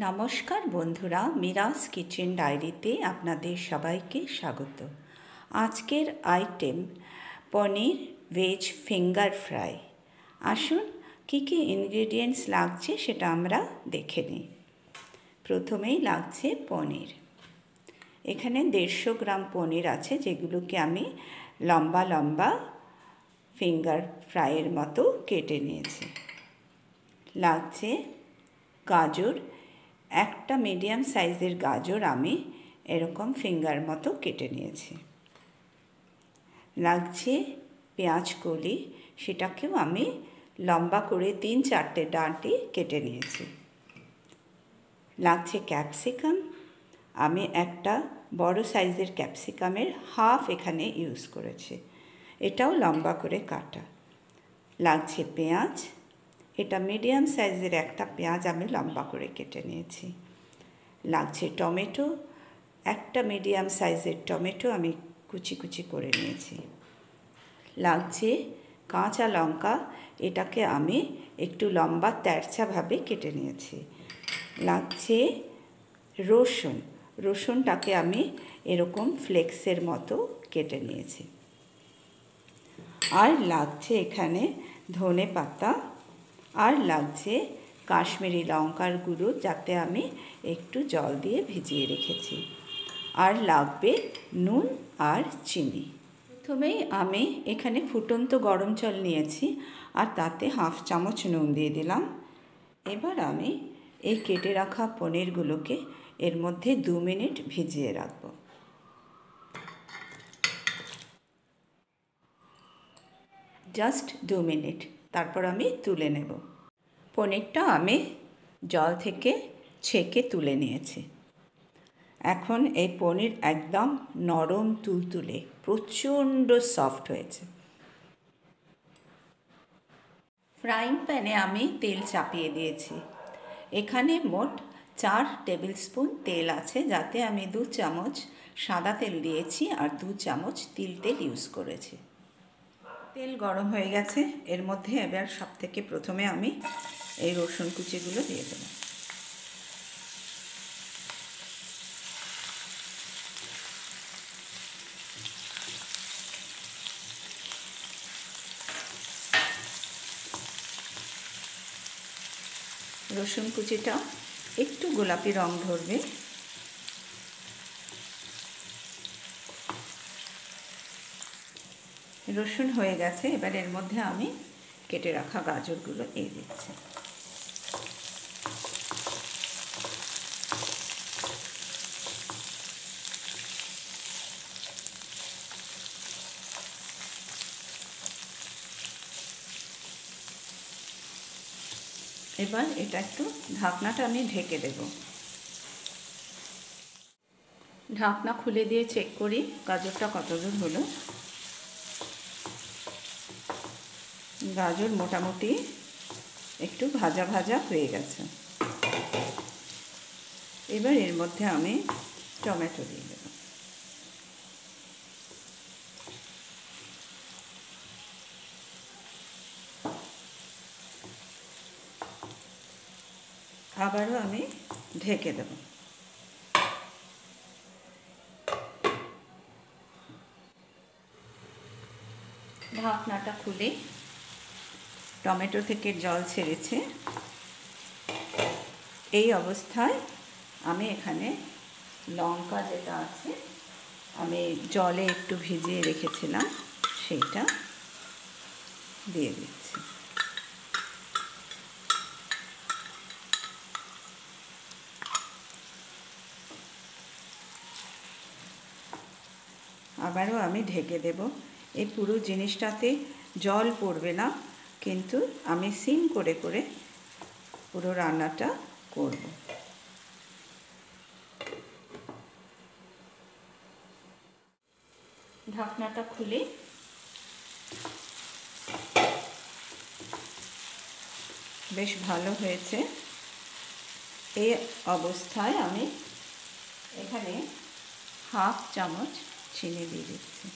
নমস্কার বন্ধুরা, মিরাজ কিচেন ডায়েরিতে আপনাদের সবাইকে স্বাগত। আজকের আইটেম পনির ভেজ ফিঙ্গার ফ্রাই। আসুন কী কী ইনগ্রেডিয়েন্টস লাগছে সেটা আমরা দেখে নিই। প্রথমেই লাগছে পনির। এখানে 150 গ্রাম পনির আছে, যেগুলোকে আমি লম্বা লম্বা ফিঙ্গার ফ্রাইয়ের মতো কেটে নিয়েছি। লাগছে গাজর, একটা মিডিয়াম সাইজের গাজর আমি এরকম ফিঙ্গার মতো কেটে নিয়েছি। লাগছে পেঁয়াজ কলি, সেটাকেও আমি লম্বা করে 3-4টে ডাঁটি কেটে নিয়েছি। লাগছে ক্যাপসিকাম, আমি একটা বড় সাইজের ক্যাপসিকামের হাফ এখানে ইউজ করেছি, এটাও লম্বা করে কাটা। লাগছে পেঁয়াজ, এটা মিডিয়াম সাইজের একটা পেঁয়াজ আমি লম্বা করে কেটে নিয়েছি। লাগছে টমেটো, একটা মিডিয়াম সাইজের টমেটো আমি কুচি কুচি করে নিয়েছি। লাগছে কাঁচা লঙ্কা, এটাকে আমি একটু লম্বা তেরছাভাবে কেটে নিয়েছি। লাগছে রসুন, রসুনটাকে আমি এরকম ফ্লেক্সের মতো কেটে নিয়েছি। আর লাগছে এখানে ধনে পাতা, আর লাগছে কাশ্মীরি লঙ্কার গুঁড়ো, যাতে আমি একটু জল দিয়ে ভিজিয়ে রেখেছি। আর লাগবে নুন আর চিনি। প্রথমেই আমি এখানে ফুটন্ত গরম জল নিয়েছি আর তাতে হাফ চামচ নুন দিয়ে দিলাম। এবার আমি এই কেটে রাখা পনিরগুলোকে এর মধ্যে 2 মিনিট ভিজিয়ে রাখব। জাস্ট 2 মিনিট, তারপর আমি তুলে নেব। পনিরটা আমি জল থেকে ছেঁকে তুলে নিয়েছি। এখন এই পনির একদম নরম তুলতুলে, প্রচণ্ড সফট হয়েছে। ফ্রাইং প্যানে আমি তেল চাপিয়ে দিয়েছি। এখানে মোট 4 টেবিল স্পুন তেল আছে, যাতে আমি 2 চামচ সাদা তেল দিয়েছি আর 2 চামচ তিল তেল ইউজ করেছি। তেল গরম হয়ে গেছে, এর মধ্যে এবার সবথেকে প্রথমে আমি এই রসুন কুচিগুলো দিয়ে দেব। রসুন কুচিটা একটু গোলাপি রং ধরবে। রসুন হয়ে গেছে, এবার এর মধ্যে আমি কেটে রাখা গাজরগুলো দিয়ে দিচ্ছি। এবার এটা একটু ঢাকনাটা আমি ঢেকে দেব। ঢাকনা খুলে দিয়ে চেক করি গাজরটা কতদূর হলো। গাজর মোটামুটি একটু ভাজা ভাজা হয়ে গেছে। এবার এর মধ্যে আমি টমেটো দিয়ে দেব। আবারও আমি ঢেকে দেব। ঢাকনাটা খুলে টমেটো থেকে জল ছেড়েছে। এই অবস্থায় আমি এখানে লঙ্কা যেটা আছে আমি জলে একটু ভিজিয়ে রেখেছিলাম, সেইটা দিয়ে দিচ্ছি। আবারও আমি ঢেকে দেব। এই পুরো জিনিসটাতে জল পড়বে না, কিন্তু আমি সিম করে করে পুরো রান্নাটা করব। ঢাকনাটা খুলে বেশ ভালো হয়েছে। এই অবস্থায় আমি এখানে হাফ চামচ চিনি দিয়ে দিচ্ছি।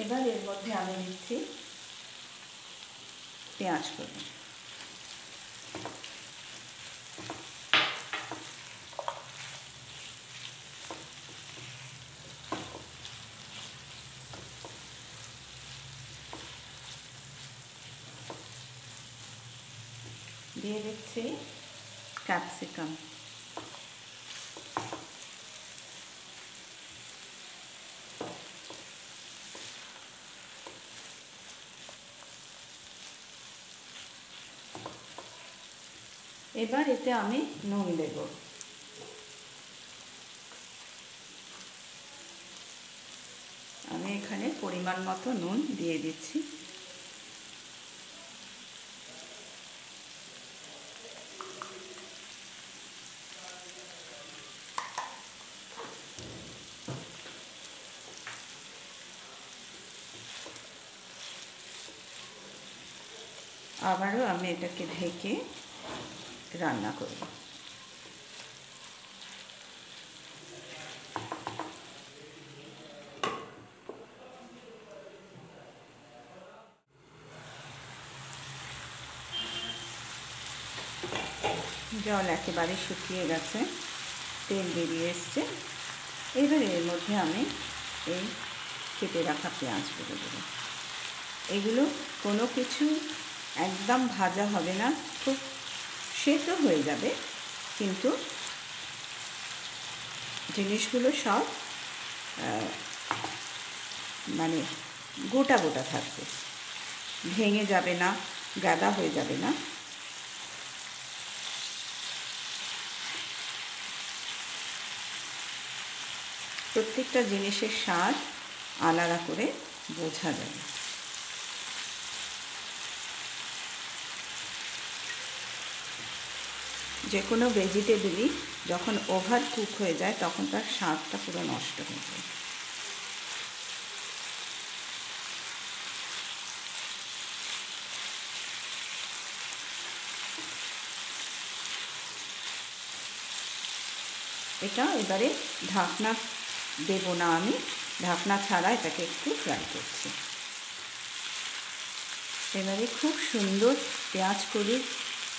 এবার এর মধ্যে আমি দিচ্ছি পেঁয়াজ কুচি। দিয়ে দিচ্ছি ক্যাপসিকাম। এবার এতে আমি নুন দেব। আমি এখানে পরিমাণ মতো নুন দিয়ে দিচ্ছি। আবারও আমি এটাকে ঢেকে রান্না করব। জল একেবারে শুকিয়ে গেছে, তেল বেরিয়ে এসছে। এবার এর মধ্যে আমি এই কেটে রাখা পেঁয়াজগুলো দেবো। এগুলো কোনো কিছু একদম ভাজা হবে না, খুব সেদ্ধ হয়ে যাবে, কিন্তু জিনিসগুলো সব মানে গোটা গোটা থাকবে, ভেঙে যাবে না, গাদা হয়ে যাবে না। প্রত্যেকটা জিনিসের স্বাদ আলাদা করে বোঝা যাবে। যে কোনো ভেজিটেবলই যখন ওভার কুক হয়ে যায় তখন তার স্বাদটা পুরো নষ্ট হয়ে যায়। এটা এবারে ঢাকনা দেব না, আমি ঢাকনা ছাড়া এটাকে একটু ফ্রাই করছি। এবারে খুব সুন্দর পেঁয়াজ কলির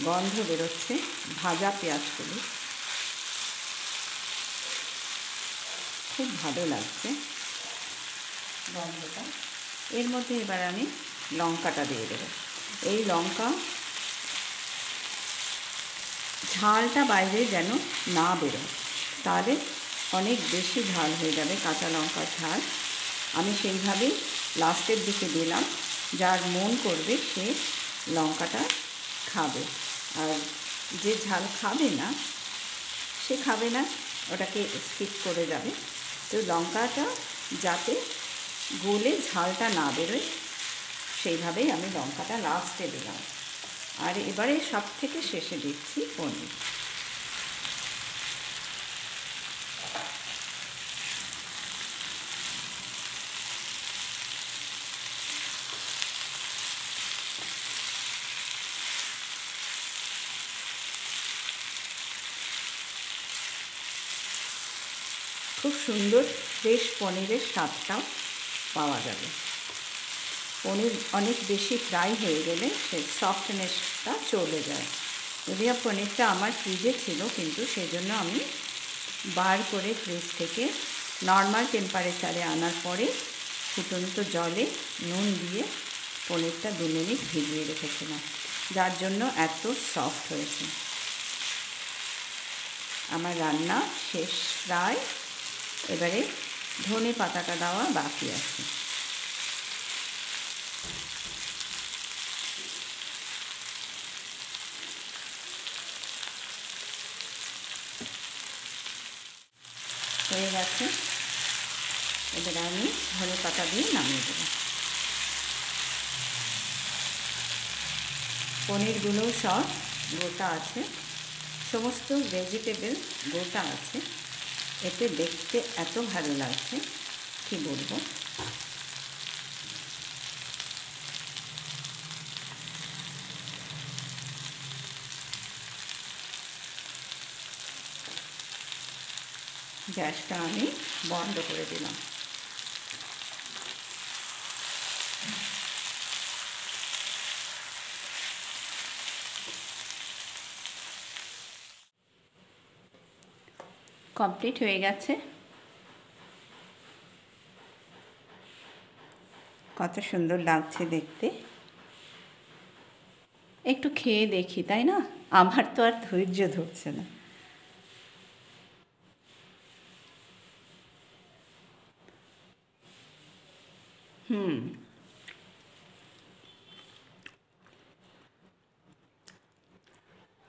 গন্ধ বেরোচ্ছে, ভাজা পেঁয়াজ কলি, খুব ভালো লাগছে গন্ধটা। এর মধ্যে এবার আমি লঙ্কাটা দিয়ে দেবো। এই লঙ্কা ঝালটা বাইরে যেন না বেরোয়, তাহলে অনেক বেশি ঝাল হয়ে যাবে, কাঁচা লঙ্কার ঝাল। আমি সেইভাবেই লাস্টের দিকে দিলাম। যার মন করবে সে লঙ্কাটা খাবে, আর যে ঝাল খাবে না সে খাবে না, ওটাকে স্কিপ করে যাবে। তো লঙ্কাটা যাতে গলে ঝালটা না বেরোয় সেইভাবেই আমি লঙ্কাটা লাস্টে দিলাম। আর এবারে সব থেকে শেষে দিচ্ছি পনির। খুব সুন্দর ফ্রেশ পনিরের স্বাদটাও পাওয়া যাবে। পনির অনেক বেশি ফ্রাই হয়ে গেলে সেই সফটনেসটা চলে যায়। যদিও পনিরটা আমার ফ্রিজে ছিল, কিন্তু সেই জন্য আমি বার করে ফ্রিজ থেকে নর্মাল টেম্পারেচারে আনার পরে ফুটন্ত জলে নুন দিয়ে পনিরটা 2 মিনিট ভিজিয়ে রেখেছিলাম, যার জন্য এত সফট হয়েছে। আমার রান্না শেষ প্রায়। এবারে ধনে পাতাটা দেওয়া বাকি আছে। হয়ে গেছে, এবারে আমি ধনে পাতা দিয়ে নামিয়ে দেব। পনিরগুলো সব গোটা আছে, সমস্ত ভেজিটেবল গোটা আছে, এতে দেখতে এত ভালো লাগছে কি বলবো। গ্যাসটা আমি বন্ধ করে দিলাম। কমপ্লিট হয়ে গেছে। কত সুন্দর লাগছে দেখতে। একটু খেয়ে দেখি, তাই না? আমার তো আর ধৈর্য ধরছে না।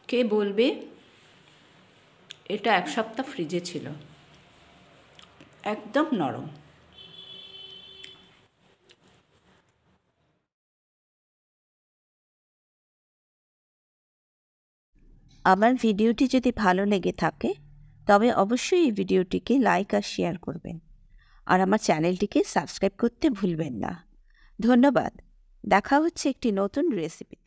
কে বলবে এটা 1 সপ্তাহ ফ্রিজে ছিল, একদম নরম। আমার ভিডিওটি যদি ভালো লেগে থাকে তবে অবশ্যই এই ভিডিওটিকে লাইক আর শেয়ার করবেন, আর আমার চ্যানেলটিকে সাবস্ক্রাইব করতে ভুলবেন না। ধন্যবাদ। দেখা হচ্ছে একটি নতুন রেসিপি।